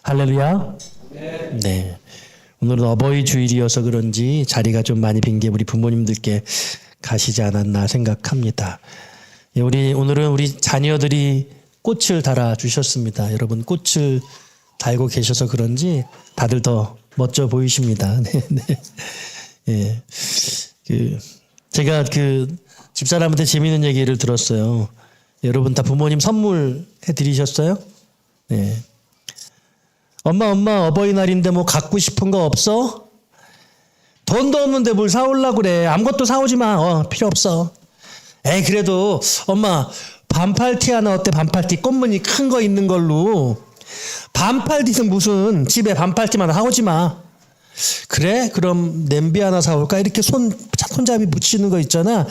할렐루야. 네. 오늘은 어버이 주일이어서 그런지 자리가 좀 많이 빈 게 우리 부모님들께 가시지 않았나 생각합니다. 오늘은 우리 자녀들이 꽃을 달아 주셨습니다. 여러분 꽃을 달고 계셔서 그런지 다들 더 멋져 보이십니다. 네, 네. 예. 제가 집사람한테 재미있는 얘기를 들었어요. 여러분 다 부모님 선물 해드리셨어요? 네. 엄마 어버이날인데 뭐 갖고 싶은 거 없어? 돈도 없는데 뭘 사오려고 그래. 아무것도 사오지 마. 필요 없어. 에이 그래도 엄마 반팔티 하나 어때? 반팔티 꽃무늬 큰 거 있는 걸로. 반팔티는 무슨 집에 반팔티만 사오지 마. 그래? 그럼 냄비 하나 사올까? 이렇게 손잡이 붙이는 거 있잖아.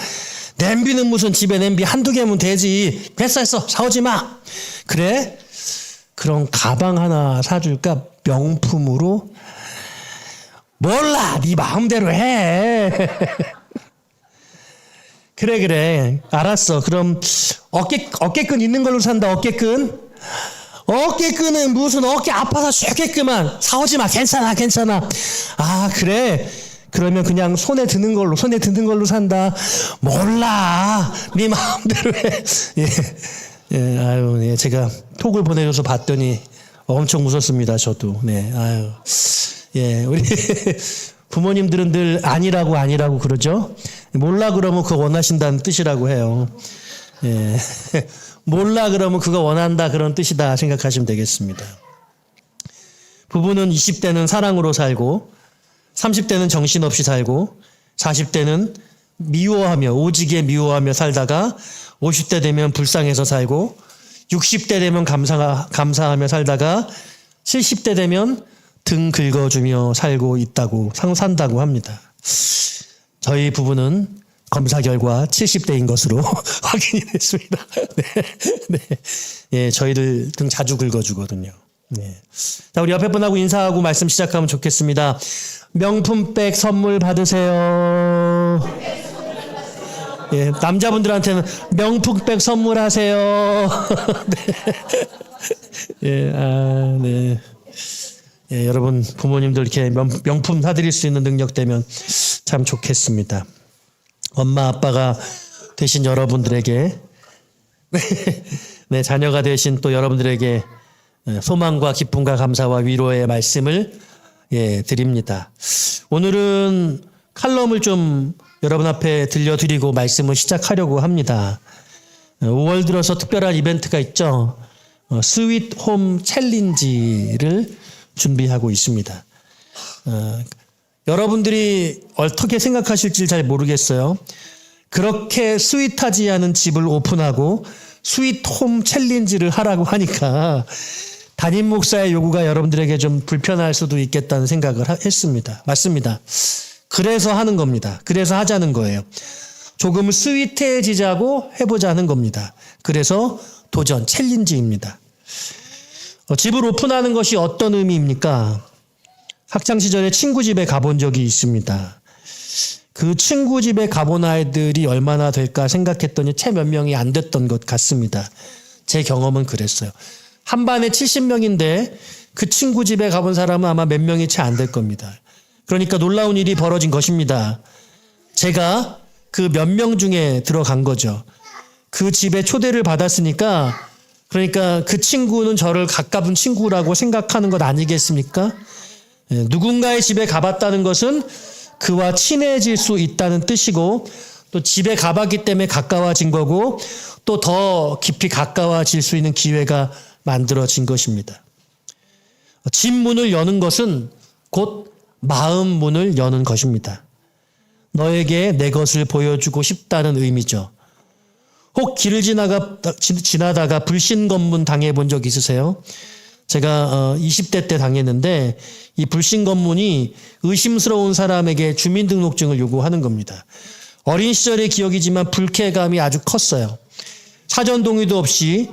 냄비는 무슨 집에 냄비 한두 개면 되지. 됐어 사오지 마. 그래? 그럼 가방 하나 사줄까? 명품으로? 몰라. 네 마음대로 해. 그래. 알았어. 그럼 어깨끈 있는 걸로 산다. 어깨끈은 무슨 어깨 아파서 죽겠구만. 사오지 마. 괜찮아. 아 그래. 그러면 그냥 손에 드는 걸로 산다. 몰라. 네 마음대로 해. 예. 제가 톡을 보내줘서 봤더니 엄청 웃었습니다. 저도. 네. 예. 우리 부모님들은 늘 아니라고 그러죠. 몰라 그러면 그거 원하신다는 뜻이라고 해요. 예. 몰라 그러면 그거 원한다 그런 뜻이다 생각하시면 되겠습니다. 부부는 20대는 사랑으로 살고 30대는 정신없이 살고 40대는 오지게 미워하며 살다가 50대 되면 불쌍해서 살고 60대 되면 감사하며 살다가 70대 되면 등 긁어주며 산다고 합니다. 저희 부부는 검사 결과 70대인 것으로 확인이 됐습니다. 네. 예, 저희들 등 자주 긁어주거든요. 네. 자, 우리 옆에 분하고 인사하고 말씀 시작하면 좋겠습니다. 명품백 선물 받으세요. 예, 남자분들한테는 명품백 선물하세요. 네. 네. 예, 여러분 부모님들 이렇게 명품 사드릴 수 있는 능력 되면 참 좋겠습니다. 엄마 아빠가 되신 여러분들에게 네, 자녀가 되신 또 여러분들에게 소망과 기쁨과 감사와 위로의 말씀을 드립니다. 오늘은 칼럼을 좀 여러분 앞에 들려드리고 말씀을 시작하려고 합니다. 5월 들어서 특별한 이벤트가 있죠. 스윗 홈 챌린지를 준비하고 있습니다. 여러분들이 어떻게 생각하실지 잘 모르겠어요. 그렇게 스윗하지 않은 집을 오픈하고 스윗 홈 챌린지를 하라고 하니까 담임 목사의 요구가 여러분들에게 좀 불편할 수도 있겠다는 생각을 했습니다. 맞습니다. 그래서 하는 겁니다. 그래서 하자는 거예요. 조금 스윗해지자고 해보자는 겁니다. 그래서 도전, 챌린지입니다. 집을 오픈하는 것이 어떤 의미입니까? 학창시절에 친구 집에 가본 적이 있습니다. 그 친구 집에 가본 아이들이 얼마나 될까 생각했더니 채 몇 명이 안 됐던 것 같습니다. 제 경험은 그랬어요. 한 반에 70명인데 그 친구 집에 가본 사람은 아마 몇 명이 채 안 될 겁니다. 그러니까 놀라운 일이 벌어진 것입니다. 제가 그 몇 명 중에 들어간 거죠. 그 집에 초대를 받았으니까 그러니까 그 친구는 저를 가까운 친구라고 생각하는 것 아니겠습니까? 누군가의 집에 가봤다는 것은 그와 친해질 수 있다는 뜻이고 또 집에 가봤기 때문에 가까워진 거고 또 더 깊이 가까워질 수 있는 기회가 만들어진 것입니다. 집 문을 여는 것은 곧 마음 문을 여는 것입니다. 너에게 내 것을 보여주고 싶다는 의미죠. 혹 길을 지나다가 불신검문 당해본 적 있으세요? 제가 20대 때 당했는데 이 불신검문이 의심스러운 사람에게 주민등록증을 요구하는 겁니다. 어린 시절의 기억이지만 불쾌감이 아주 컸어요. 사전 동의도 없이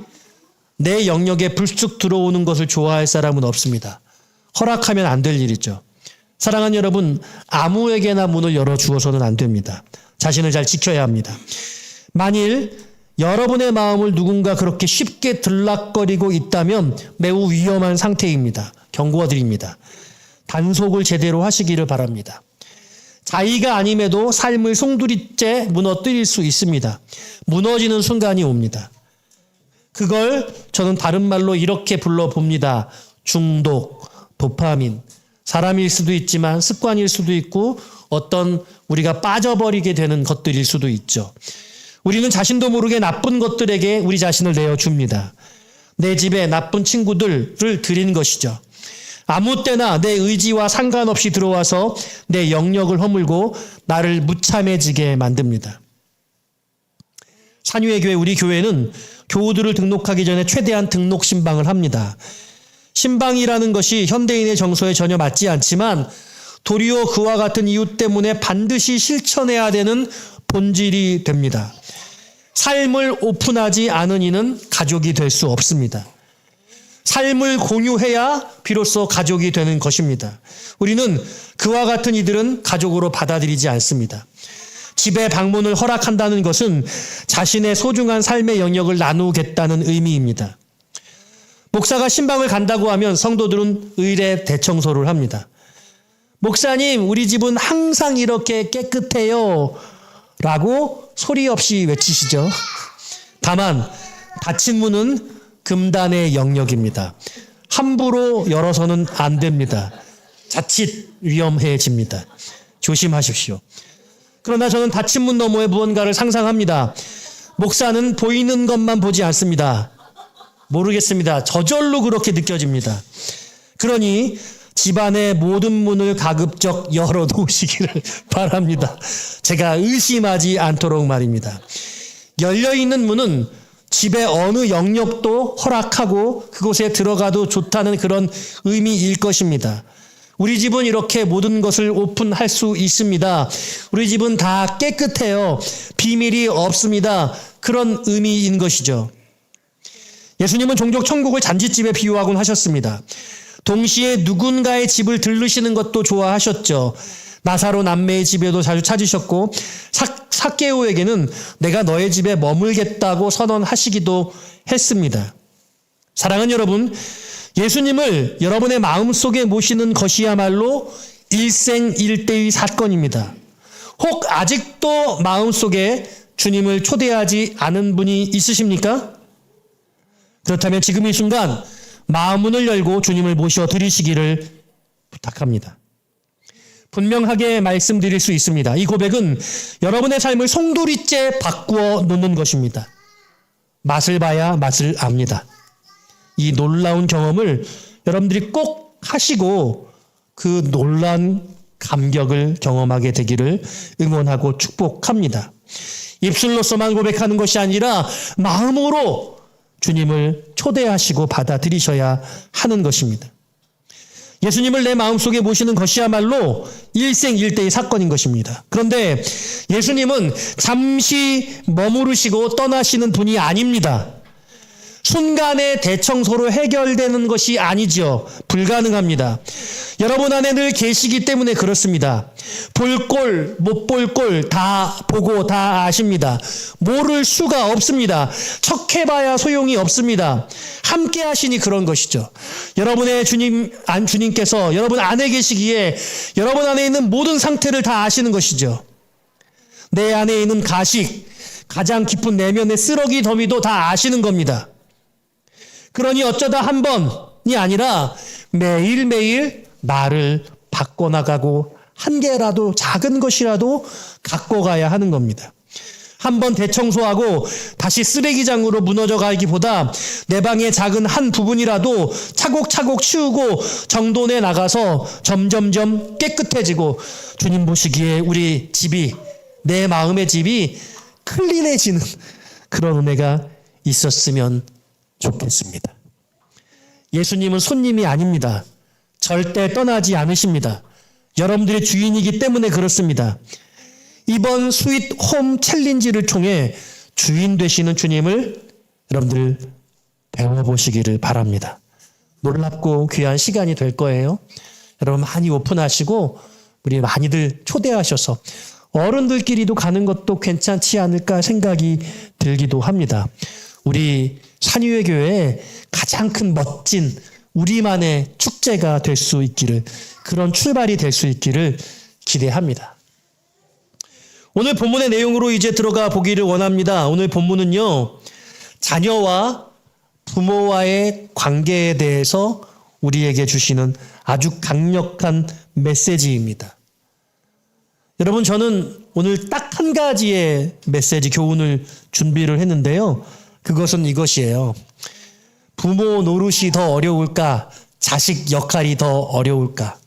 내 영역에 불쑥 들어오는 것을 좋아할 사람은 없습니다. 허락하면 안 될 일이죠. 사랑하는 여러분, 아무에게나 문을 열어주어서는 안 됩니다. 자신을 잘 지켜야 합니다. 만일 여러분의 마음을 누군가 그렇게 쉽게 들락거리고 있다면 매우 위험한 상태입니다. 경고드립니다. 단속을 제대로 하시기를 바랍니다. 자의가 아님에도 삶을 송두리째 무너뜨릴 수 있습니다. 무너지는 순간이 옵니다. 그걸 저는 다른 말로 이렇게 불러봅니다. 중독, 도파민. 사람일 수도 있지만 습관일 수도 있고 어떤 우리가 빠져버리게 되는 것들일 수도 있죠. 우리는 자신도 모르게 나쁜 것들에게 우리 자신을 내어줍니다. 내 집에 나쁜 친구들을 들인 것이죠. 아무 때나 내 의지와 상관없이 들어와서 내 영역을 허물고 나를 무참해지게 만듭니다. 산유의 교회, 우리 교회는 교우들을 등록하기 전에 최대한 등록 신방을 합니다. 신방이라는 것이 현대인의 정서에 전혀 맞지 않지만 도리어 그와 같은 이유 때문에 반드시 실천해야 되는 본질이 됩니다. 삶을 오픈하지 않은 이는 가족이 될 수 없습니다. 삶을 공유해야 비로소 가족이 되는 것입니다. 우리는 그와 같은 이들은 가족으로 받아들이지 않습니다. 집에 방문을 허락한다는 것은 자신의 소중한 삶의 영역을 나누겠다는 의미입니다. 목사가 신방을 간다고 하면 성도들은 의례 대청소를 합니다. 목사님, 우리 집은 항상 이렇게 깨끗해요 라고 소리 없이 외치시죠. 다만 닫힌 문은 금단의 영역입니다. 함부로 열어서는 안 됩니다. 자칫 위험해집니다. 조심하십시오. 그러나 저는 닫힌 문 너머에 무언가를 상상합니다. 목사는 보이는 것만 보지 않습니다. 모르겠습니다. 저절로 그렇게 느껴집니다. 그러니 집안의 모든 문을 가급적 열어놓으시기를 바랍니다. 제가 의심하지 않도록 말입니다. 열려있는 문은 집의 어느 영역도 허락하고 그곳에 들어가도 좋다는 그런 의미일 것입니다. 우리 집은 이렇게 모든 것을 오픈할 수 있습니다. 우리 집은 다 깨끗해요. 비밀이 없습니다. 그런 의미인 것이죠. 예수님은 종종 천국을 잔칫집에 비유하곤 하셨습니다. 동시에 누군가의 집을 들르시는 것도 좋아하셨죠. 나사로 남매의 집에도 자주 찾으셨고 삭개오에게는 내가 너의 집에 머물겠다고 선언하시기도 했습니다. 사랑하는 여러분, 예수님을 여러분의 마음속에 모시는 것이야말로 일생일대의 사건입니다. 혹 아직도 마음속에 주님을 초대하지 않은 분이 있으십니까? 그렇다면 지금 이 순간 마음문을 열고 주님을 모셔드리시기를 부탁합니다. 분명하게 말씀드릴 수 있습니다. 이 고백은 여러분의 삶을 송두리째 바꾸어 놓는 것입니다. 맛을 봐야 맛을 압니다. 이 놀라운 경험을 여러분들이 꼭 하시고 그 놀라운 감격을 경험하게 되기를 응원하고 축복합니다. 입술로서만 고백하는 것이 아니라 마음으로 주님을 초대하시고 받아들이셔야 하는 것입니다. 예수님을 내 마음속에 모시는 것이야말로 일생일대의 사건인 것입니다. 그런데 예수님은 잠시 머무르시고 떠나시는 분이 아닙니다. 순간의 대청소로 해결되는 것이 아니죠. 불가능합니다. 여러분 안에 늘 계시기 때문에 그렇습니다. 볼 꼴, 못 볼 꼴 다 보고 다 아십니다. 모를 수가 없습니다. 척해봐야 소용이 없습니다. 함께 하시니 그런 것이죠. 여러분의 주님께서 여러분 안에 계시기에 여러분 안에 있는 모든 상태를 다 아시는 것이죠. 내 안에 있는 가식, 가장 깊은 내면의 쓰러기 더미도 다 아시는 겁니다. 그러니 어쩌다 한 번이 아니라 매일매일 나를 바꿔나가고 한 개라도 작은 것이라도 갖고 가야 하는 겁니다. 한번 대청소하고 다시 쓰레기장으로 무너져 가기보다 내 방의 작은 한 부분이라도 차곡차곡 치우고 정돈해 나가서 점점점 깨끗해지고 주님 보시기에 우리 집이, 내 마음의 집이 클린해지는 그런 은혜가 있었으면 좋겠습니다. 예수님은 손님이 아닙니다. 절대 떠나지 않으십니다. 여러분들의 주인이기 때문에 그렇습니다. 이번 스윗 홈 챌린지를 통해 주인 되시는 주님을 여러분들 배워보시기를 바랍니다. 놀랍고 귀한 시간이 될 거예요. 여러분 많이 오픈하시고 우리 많이들 초대하셔서 어른들끼리도 가는 것도 괜찮지 않을까 생각이 들기도 합니다. 우리 산유의 교회의 가장 큰 멋진 우리만의 축제가 될 수 있기를, 그런 출발이 될 수 있기를 기대합니다. 오늘 본문의 내용으로 이제 들어가 보기를 원합니다. 오늘 본문은요, 자녀와 부모와의 관계에 대해서 우리에게 주시는 아주 강력한 메시지입니다. 여러분, 저는 오늘 딱 한 가지의 메시지, 교훈을 준비를 했는데요. 그것은 이것이에요. 부모 노릇이 더 어려울까? 자식 역할이 더 어려울까?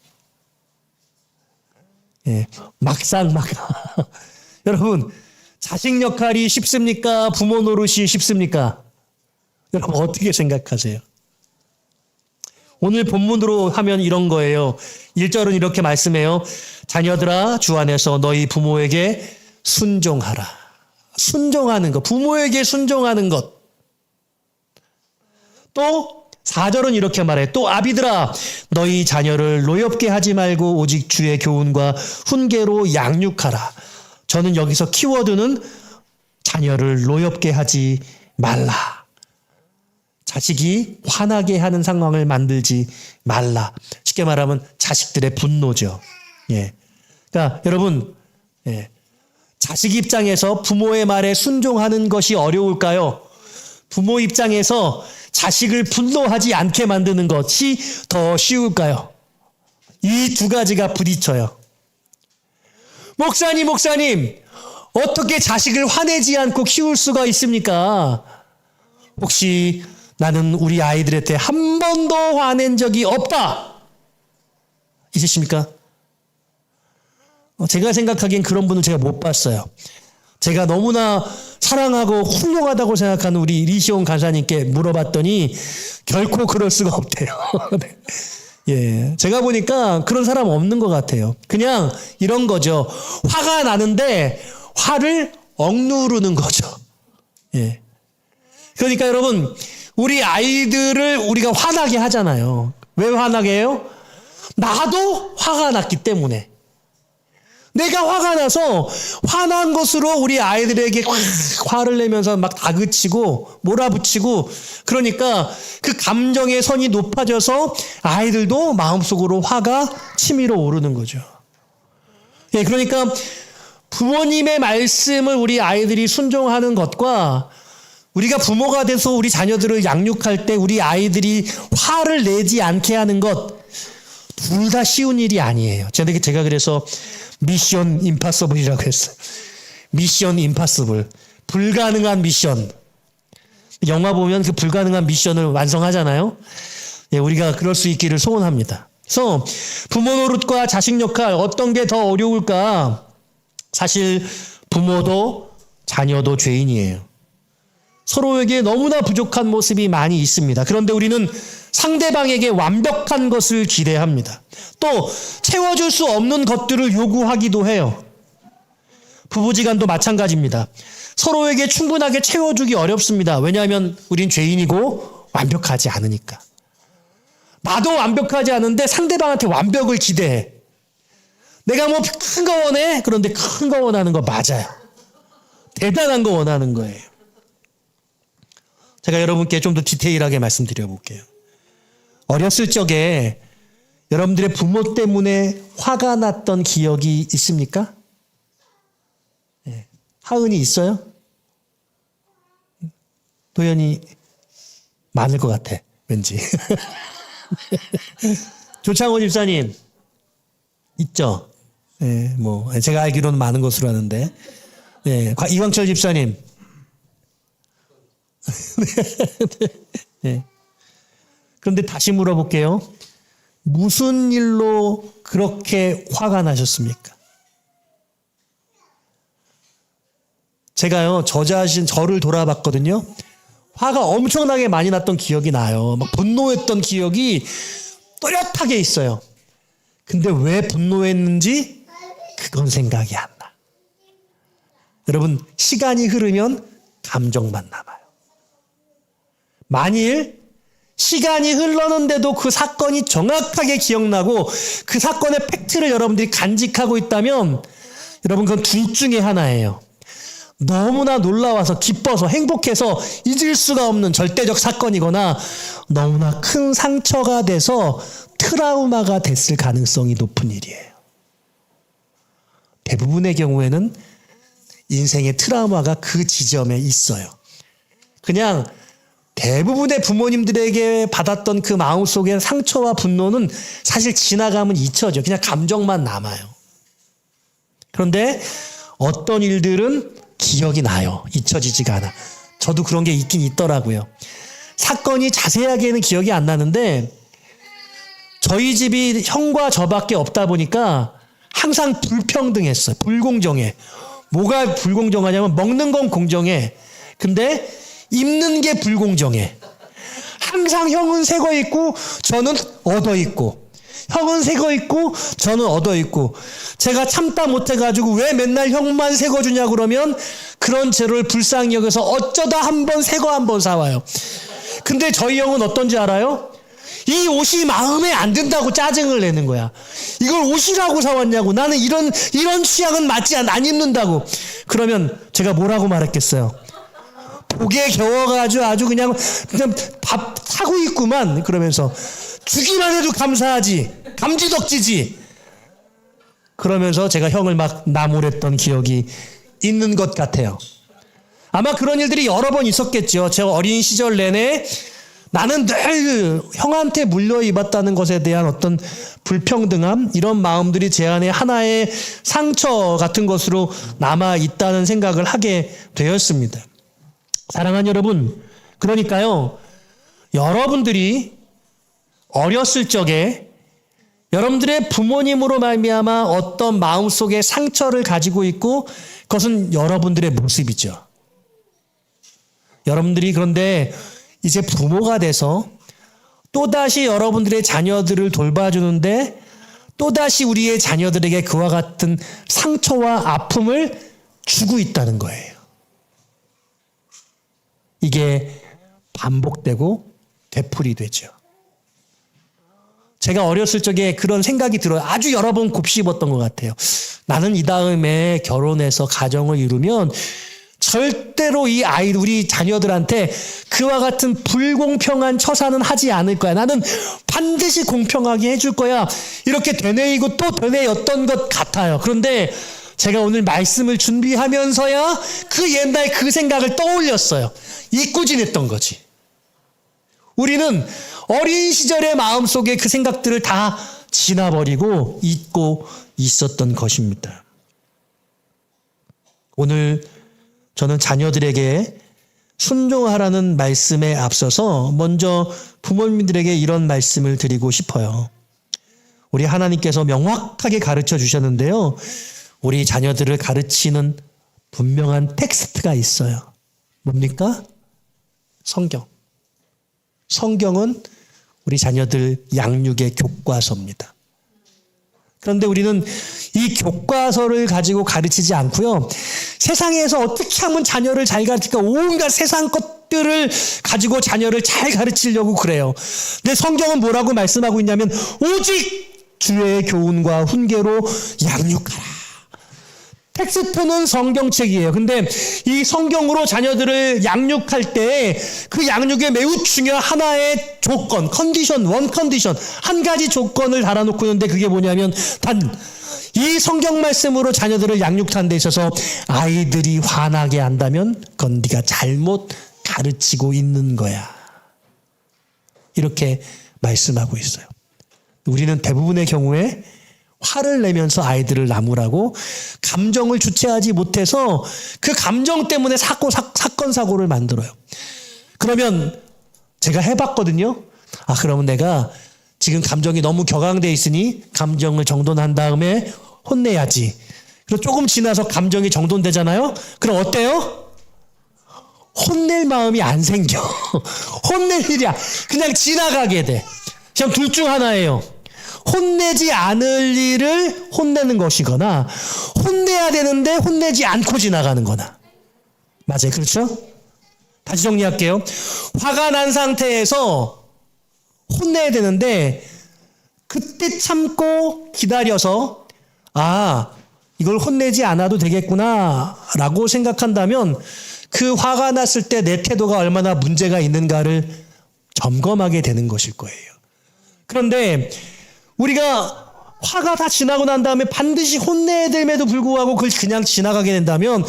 예, 막상. 여러분, 자식 역할이 쉽습니까? 부모 노릇이 쉽습니까? 여러분, 어떻게 생각하세요? 오늘 본문으로 하면 이런 거예요. 1절은 이렇게 말씀해요. 자녀들아, 주 안에서 너희 부모에게 순종하라. 순종하는 것, 부모에게 순종하는 것. 또 4절은 이렇게 말해. 또 아비들아, 너희 자녀를 노엽게 하지 말고 오직 주의 교훈과 훈계로 양육하라. 저는 여기서 키워드는 자녀를 노엽게 하지 말라. 자식이 화나게 하는 상황을 만들지 말라. 쉽게 말하면 자식들의 분노죠. 예. 그러니까 여러분, 예. 자식 입장에서 부모의 말에 순종하는 것이 어려울까요? 부모 입장에서 자식을 분노하지 않게 만드는 것이 더 쉬울까요? 이 두 가지가 부딪혀요. 목사님, 어떻게 자식을 화내지 않고 키울 수가 있습니까? 혹시 나는 우리 아이들한테 한 번도 화낸 적이 없다. 있으십니까? 제가 생각하기엔 그런 분을 제가 못 봤어요. 제가 너무나 사랑하고 훌륭하다고 생각하는 우리 리시온 간사님께 물어봤더니 결코 그럴 수가 없대요. 네. 예, 제가 보니까 그런 사람 없는 것 같아요. 그냥 이런 거죠. 화가 나는데 화를 억누르는 거죠. 예. 그러니까 여러분, 우리 아이들을 우리가 화나게 하잖아요. 왜 화나게 해요? 나도 화가 났기 때문에. 내가 화가 나서 화난 것으로 우리 아이들에게 화를 내면서 막 다그치고 몰아붙이고, 그러니까 그 감정의 선이 높아져서 아이들도 마음속으로 화가 치밀어 오르는 거죠. 예, 그러니까 부모님의 말씀을 우리 아이들이 순종하는 것과 우리가 부모가 돼서 우리 자녀들을 양육할 때 우리 아이들이 화를 내지 않게 하는 것, 둘 다 쉬운 일이 아니에요. 제가 그래서 미션 임파서블이라고 했어요. 미션 임파서블. 불가능한 미션. 영화 보면 그 불가능한 미션을 완성하잖아요. 예, 우리가 그럴 수 있기를 소원합니다. 그래서 부모 노릇과 자식 역할, 어떤 게 더 어려울까? 사실 부모도 자녀도 죄인이에요. 서로에게 너무나 부족한 모습이 많이 있습니다. 그런데 우리는 상대방에게 완벽한 것을 기대합니다. 또 채워줄 수 없는 것들을 요구하기도 해요. 부부지간도 마찬가지입니다. 서로에게 충분하게 채워주기 어렵습니다. 왜냐하면 우린 죄인이고 완벽하지 않으니까. 나도 완벽하지 않은데 상대방한테 완벽을 기대해. 내가 뭐 큰 거 원해? 그런데 큰 거 원하는 거 맞아요. 대단한 거 원하는 거예요. 제가 여러분께 좀 더 디테일하게 말씀드려 볼게요. 어렸을 적에 여러분들의 부모 때문에 화가 났던 기억이 있습니까? 네. 하은이 있어요? 도연이 많을 것 같아, 왠지. 조창호 집사님 있죠? 네, 뭐 제가 알기로는 많은 것으로 아는데. 네, 이광철 집사님. 네. 그런데 다시 물어볼게요. 무슨 일로 그렇게 화가 나셨습니까? 제가요, 저를 돌아봤거든요. 화가 엄청나게 많이 났던 기억이 나요. 막 분노했던 기억이 또렷하게 있어요. 근데 왜 분노했는지 그건 생각이 안 나. 여러분, 시간이 흐르면 감정만 남아요. 만일 시간이 흘렀는데도 그 사건이 정확하게 기억나고 그 사건의 팩트를 여러분들이 간직하고 있다면 여러분, 그건 둘 중에 하나예요. 너무나 놀라워서 기뻐서 행복해서 잊을 수가 없는 절대적 사건이거나 너무나 큰 상처가 돼서 트라우마가 됐을 가능성이 높은 일이에요. 대부분의 경우에는 인생의 트라우마가 그 지점에 있어요. 그냥 대부분의 부모님들에게 받았던 그 마음속의 상처와 분노는 사실 지나가면 잊혀져. 그냥 감정만 남아요. 그런데 어떤 일들은 기억이 나요. 잊혀지지가 않아. 저도 그런 게 있긴 있더라고요. 사건이 자세하게는 기억이 안 나는데 저희 집이 형과 저밖에 없다 보니까 항상 불평등했어요. 불공정해. 뭐가 불공정하냐면 먹는 건 공정해. 근데 입는 게 불공정해. 항상 형은 새 거 입고 저는 얻어 입고, 형은 새 거 입고 저는 얻어 입고, 제가 참다 못해가지고 왜 맨날 형만 새 거 주냐 그러면 그런 죄를 불쌍히 여겨서 어쩌다 한 번 새 거 한 번 사와요. 근데 저희 형은 어떤지 알아요? 이 옷이 마음에 안 든다고 짜증을 내는 거야. 이걸 옷이라고 사왔냐고. 나는 이런 취향은 맞지 않아. 안 입는다고. 그러면 제가 뭐라고 말했겠어요? 복에 겨워가지고 아주 그냥 밥 사고 있구만. 그러면서 주기만 해도 감사하지. 감지덕지지. 그러면서 제가 형을 막 나무랬던 기억이 있는 것 같아요. 아마 그런 일들이 여러 번 있었겠죠. 제 어린 시절 내내 나는 늘 형한테 물려입었다는 것에 대한 어떤 불평등함, 이런 마음들이 제 안에 하나의 상처 같은 것으로 남아있다는 생각을 하게 되었습니다. 사랑하는 여러분, 그러니까요, 여러분들이 어렸을 적에 여러분들의 부모님으로 말미암아 어떤 마음속에 상처를 가지고 있고 그것은 여러분들의 모습이죠. 여러분들이 그런데 이제 부모가 돼서 또다시 여러분들의 자녀들을 돌봐주는데 또다시 우리의 자녀들에게 그와 같은 상처와 아픔을 주고 있다는 거예요. 이게 반복되고 되풀이되죠. 제가 어렸을 적에 그런 생각이 들어요. 아주 여러 번 곱씹었던 것 같아요. 나는 이 다음에 결혼해서 가정을 이루면 절대로 이 아이, 우리 자녀들한테 그와 같은 불공평한 처사는 하지 않을 거야. 나는 반드시 공평하게 해줄 거야. 이렇게 되뇌이고 또 되뇌였던 것 같아요. 그런데 제가 오늘 말씀을 준비하면서야 그 옛날 그 생각을 떠올렸어요. 잊고 지냈던 거지. 우리는 어린 시절의 마음속에 그 생각들을 다 지나버리고 잊고 있었던 것입니다. 오늘 저는 자녀들에게 순종하라는 말씀에 앞서서 먼저 부모님들에게 이런 말씀을 드리고 싶어요. 우리 하나님께서 명확하게 가르쳐 주셨는데요. 우리 자녀들을 가르치는 분명한 텍스트가 있어요. 뭡니까? 성경. 성경은 우리 자녀들 양육의 교과서입니다. 그런데 우리는 이 교과서를 가지고 가르치지 않고요. 세상에서 어떻게 하면 자녀를 잘 가르칠까? 온갖 세상 것들을 가지고 자녀를 잘 가르치려고 그래요. 근데 성경은 뭐라고 말씀하고 있냐면 오직 주의 교훈과 훈계로 양육하라. 텍스트는 성경책이에요. 근데 이 성경으로 자녀들을 양육할 때 그 양육의 매우 중요한 하나의 조건, 컨디션, 원 컨디션, 한 가지 조건을 달아놓고 있는데 그게 뭐냐면 단 이 성경 말씀으로 자녀들을 양육하는 데 있어서 아이들이 화나게 한다면 그건 네가 잘못 가르치고 있는 거야. 이렇게 말씀하고 있어요. 우리는 대부분의 경우에 화를 내면서 아이들을 나무라고 감정을 주체하지 못해서 그 감정 때문에 사건, 사고를 만들어요. 그러면 제가 해봤거든요. 그러면 내가 지금 감정이 너무 격앙돼 있으니 감정을 정돈한 다음에 혼내야지. 그리고 조금 지나서 감정이 정돈되잖아요. 그럼 어때요? 혼낼 마음이 안 생겨. 혼낼 일이야. 그냥 지나가게 돼. 그냥 둘 중 하나예요. 혼내지 않을 일을 혼내는 것이거나 혼내야 되는데 혼내지 않고 지나가는 거나. 맞아요. 그렇죠? 다시 정리할게요. 화가 난 상태에서 혼내야 되는데 그때 참고 기다려서 이걸 혼내지 않아도 되겠구나라고 생각한다면 그 화가 났을 때 내 태도가 얼마나 문제가 있는가를 점검하게 되는 것일 거예요. 그런데 우리가 화가 다 지나고 난 다음에 반드시 혼내야 됨에도 불구하고 그걸 그냥 지나가게 된다면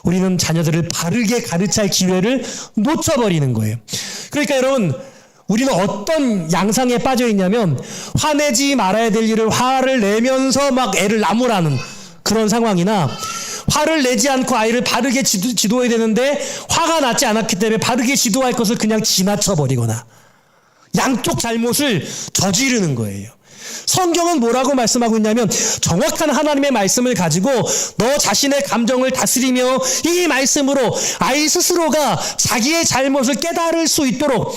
우리는 자녀들을 바르게 가르쳐야 할 기회를 놓쳐버리는 거예요. 그러니까 여러분, 우리는 어떤 양상에 빠져 있냐면 화내지 말아야 될 일을 화를 내면서 막 애를 나무라는 그런 상황이나, 화를 내지 않고 아이를 바르게 지도해야 되는데 화가 났지 않았기 때문에 바르게 지도할 것을 그냥 지나쳐버리거나, 양쪽 잘못을 저지르는 거예요. 성경은 뭐라고 말씀하고 있냐면 정확한 하나님의 말씀을 가지고 너 자신의 감정을 다스리며 이 말씀으로 아이 스스로가 자기의 잘못을 깨달을 수 있도록,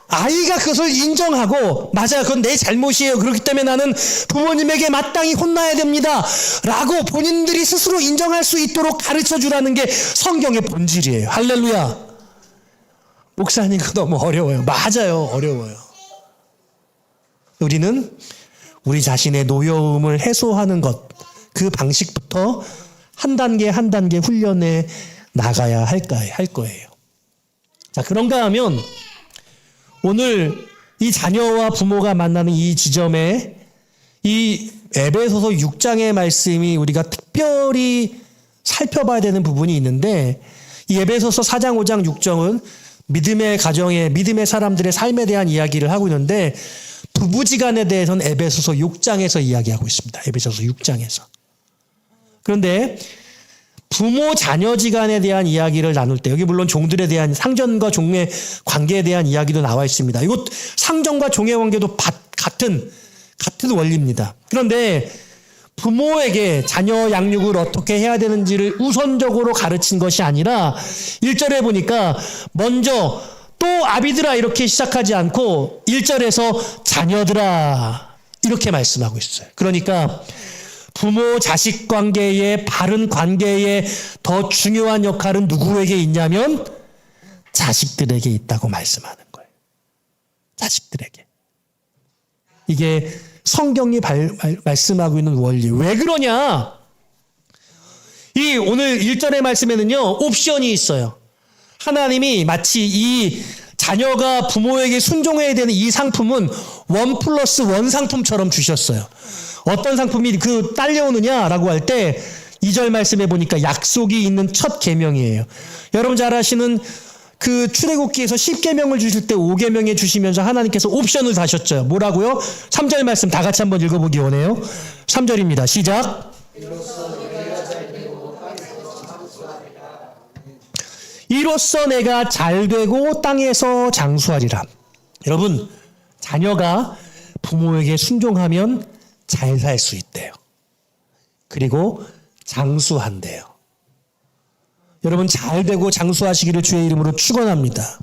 아이가 그것을 인정하고 맞아요, 그건 내 잘못이에요, 그렇기 때문에 나는 부모님에게 마땅히 혼나야 됩니다 라고 본인들이 스스로 인정할 수 있도록 가르쳐주라는 게 성경의 본질이에요. 할렐루야. 목사님, 그거 너무 어려워요. 맞아요, 어려워요. 우리는 우리 자신의 노여움을 해소하는 것, 그 방식부터 한 단계 한 단계 훈련해 나가야 할 거예요. 자, 그런가 하면 오늘 이 자녀와 부모가 만나는 이 지점에 이 에베소서 6장의 말씀이 우리가 특별히 살펴봐야 되는 부분이 있는데, 이 에베소서 4장, 5장, 6장은 믿음의 가정에, 믿음의 사람들의 삶에 대한 이야기를 하고 있는데, 부부지간에 대해서는 에베소서 6장에서 이야기하고 있습니다. 에베소서 6장에서. 그런데 부모 자녀지간에 대한 이야기를 나눌 때, 여기 물론 종들에 대한 상전과 종의 관계에 대한 이야기도 나와 있습니다. 이거 상전과 종의 관계도 같은 원리입니다. 그런데 부모에게 자녀 양육을 어떻게 해야 되는지를 우선적으로 가르친 것이 아니라 1절에 보니까 먼저 또 아비들아 이렇게 시작하지 않고 1절에서 자녀들아 이렇게 말씀하고 있어요. 그러니까 부모 자식 관계의 바른 관계에 더 중요한 역할은 누구에게 있냐면 자식들에게 있다고 말씀하는 거예요. 자식들에게. 이게 성경이 말씀하고 있는 원리. 왜 그러냐? 이 오늘 1절의 말씀에는요, 옵션이 있어요. 하나님이 마치 이 자녀가 부모에게 순종해야 되는 이 상품은 1+1 상품처럼 주셨어요. 어떤 상품이 딸려오느냐라고 할 때 2절 말씀에 보니까 약속이 있는 첫 계명이에요. 여러분 잘 아시는 그 출애굽기에서 10계명을 주실 때 5계명에 주시면서 하나님께서 옵션을 다셨죠. 뭐라고요? 3절 말씀 다 같이 한번 읽어보기 원해요. 3절입니다. 시작. 이로써 내가 잘되고 땅에서 장수하리라. 여러분, 자녀가 부모에게 순종하면 잘 살 수 있대요. 그리고 장수한대요. 여러분, 잘되고 장수하시기를 주의 이름으로 축원합니다.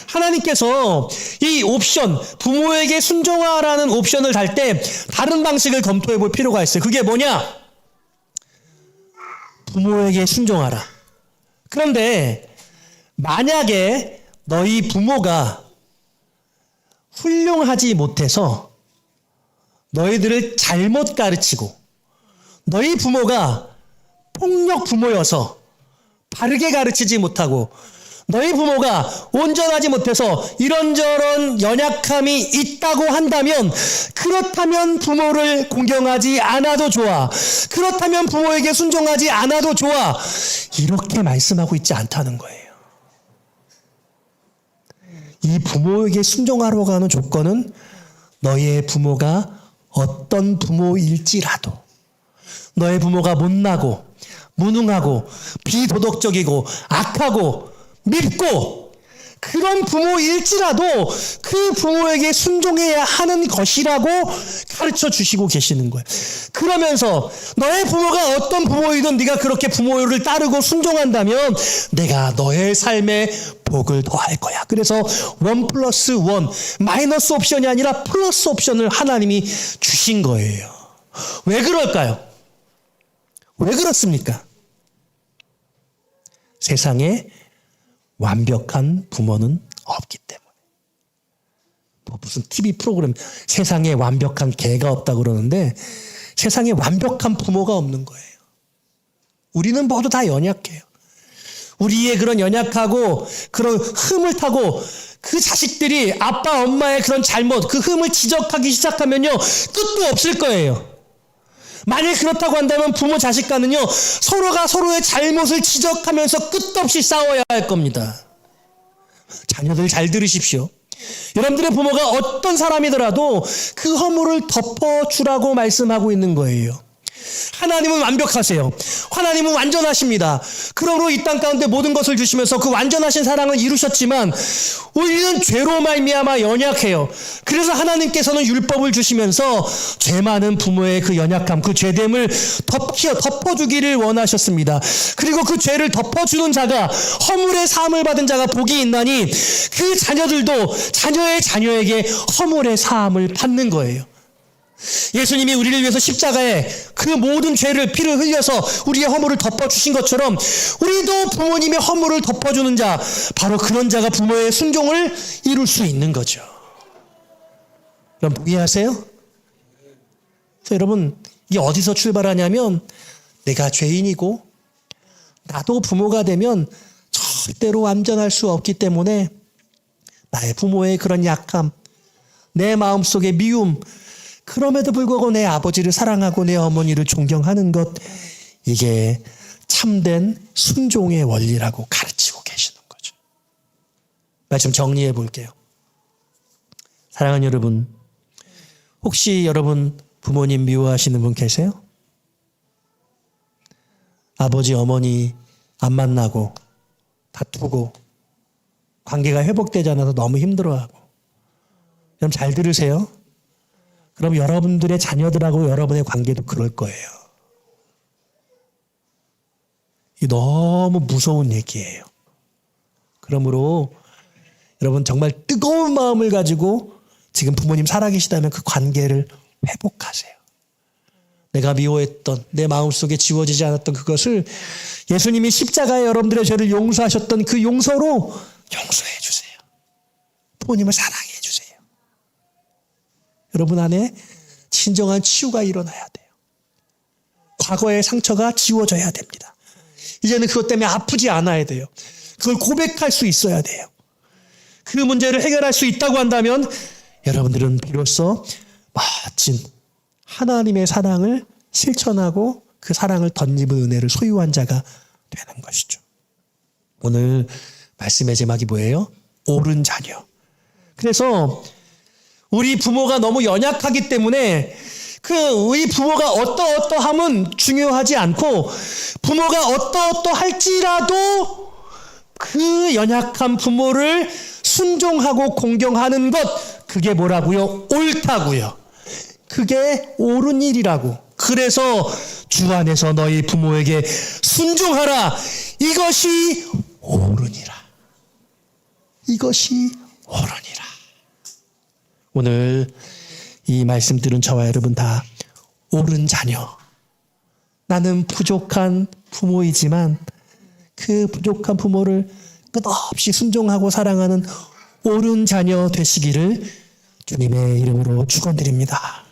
하나님께서 이 옵션, 부모에게 순종하라는 옵션을 달 때 다른 방식을 검토해 볼 필요가 있어요. 그게 뭐냐? 부모에게 순종하라. 그런데 만약에 너희 부모가 훌륭하지 못해서 너희들을 잘못 가르치고, 너희 부모가 폭력 부모여서 바르게 가르치지 못하고, 너희 부모가 온전하지 못해서 이런저런 연약함이 있다고 한다면, 그렇다면 부모를 공경하지 않아도 좋아. 그렇다면 부모에게 순종하지 않아도 좋아. 이렇게 말씀하고 있지 않다는 거예요. 이 부모에게 순종하려고 하는 조건은 너희의 부모가 어떤 부모일지라도, 너의 부모가 못나고 무능하고 비도덕적이고 악하고 밉고 그런 부모일지라도 그 부모에게 순종해야 하는 것이라고 가르쳐 주시고 계시는 거예요. 그러면서 너의 부모가 어떤 부모이든 네가 그렇게 부모를 따르고 순종한다면 내가 너의 삶에 복을 더할 거야. 그래서 1+1, 마이너스 옵션이 아니라 플러스 옵션을 하나님이 주신 거예요. 왜 그럴까요? 왜 그렇습니까? 세상에 완벽한 부모는 없기 때문에. 뭐 무슨 TV 프로그램 세상에 완벽한 개가 없다고 그러는데 세상에 완벽한 부모가 없는 거예요. 우리는 모두 다 연약해요. 우리의 그런 연약하고 그런 흠을 타고 그 자식들이 아빠 엄마의 그런 잘못, 그 흠을 지적하기 시작하면요, 끝도 없을 거예요. 만약 그렇다고 한다면 부모 자식 간은요, 서로가 서로의 잘못을 지적하면서 끝도 없이 싸워야 할 겁니다. 자녀들 잘 들으십시오. 여러분들의 부모가 어떤 사람이더라도 그 허물을 덮어주라고 말씀하고 있는 거예요. 하나님은 완벽하세요. 하나님은 완전하십니다. 그러므로 이 땅 가운데 모든 것을 주시면서 그 완전하신 사랑을 이루셨지만 우리는 죄로 말미암아 연약해요. 그래서 하나님께서는 율법을 주시면서 죄 많은 부모의 그 연약함, 그 죄됨을 덮어주기를 원하셨습니다. 그리고 그 죄를 덮어주는 자가, 허물의 사함을 받은 자가 복이 있나니 그 자녀들도 자녀의 자녀에게 허물의 사함을 받는 거예요. 예수님이 우리를 위해서 십자가에 그 모든 죄를, 피를 흘려서 우리의 허물을 덮어주신 것처럼 우리도 부모님의 허물을 덮어주는 자, 바로 그런 자가 부모의 순종을 이룰 수 있는 거죠. 여러분 이해하세요? 그래서 여러분 이게 어디서 출발하냐면, 내가 죄인이고 나도 부모가 되면 절대로 완전할 수 없기 때문에 나의 부모의 그런 약함, 내 마음속의 미움, 그럼에도 불구하고 내 아버지를 사랑하고 내 어머니를 존경하는 것, 이게 참된 순종의 원리라고 가르치고 계시는 거죠. 말씀 정리해 볼게요. 사랑하는 여러분, 혹시 여러분 부모님 미워하시는 분 계세요? 아버지 어머니 안 만나고 다투고 관계가 회복되지 않아서 너무 힘들어하고. 여러분 잘 들으세요. 그럼 여러분들의 자녀들하고 여러분의 관계도 그럴 거예요. 이 너무 무서운 얘기예요. 그러므로 여러분 정말 뜨거운 마음을 가지고 지금 부모님 살아계시다면 그 관계를 회복하세요. 내가 미워했던, 내 마음속에 지워지지 않았던 그것을 예수님이 십자가에 여러분들의 죄를 용서하셨던 그 용서로 용서해 주세요. 부모님을 사랑해 주세요. 여러분 안에 진정한 치유가 일어나야 돼요. 과거의 상처가 지워져야 됩니다. 이제는 그것 때문에 아프지 않아야 돼요. 그걸 고백할 수 있어야 돼요. 그 문제를 해결할 수 있다고 한다면 여러분들은 비로소 멋진 하나님의 사랑을 실천하고 그 사랑을 덧입은 은혜를 소유한 자가 되는 것이죠. 오늘 말씀의 제목이 뭐예요? 옳은 자녀. 그래서 우리 부모가 너무 연약하기 때문에 우리 부모가 어떠함은 중요하지 않고, 부모가 어떠할지라도 그 연약한 부모를 순종하고 공경하는 것, 그게 뭐라고요? 옳다고요. 그게 옳은 일이라고. 그래서 주 안에서 너희 부모에게 순종하라. 이것이 옳으니라. 이것이 옳으니라. 오늘 이 말씀 들은 저와 여러분 다 옳은 자녀, 나는 부족한 부모이지만 그 부족한 부모를 끝없이 순종하고 사랑하는 옳은 자녀 되시기를 주님의 이름으로 축원드립니다.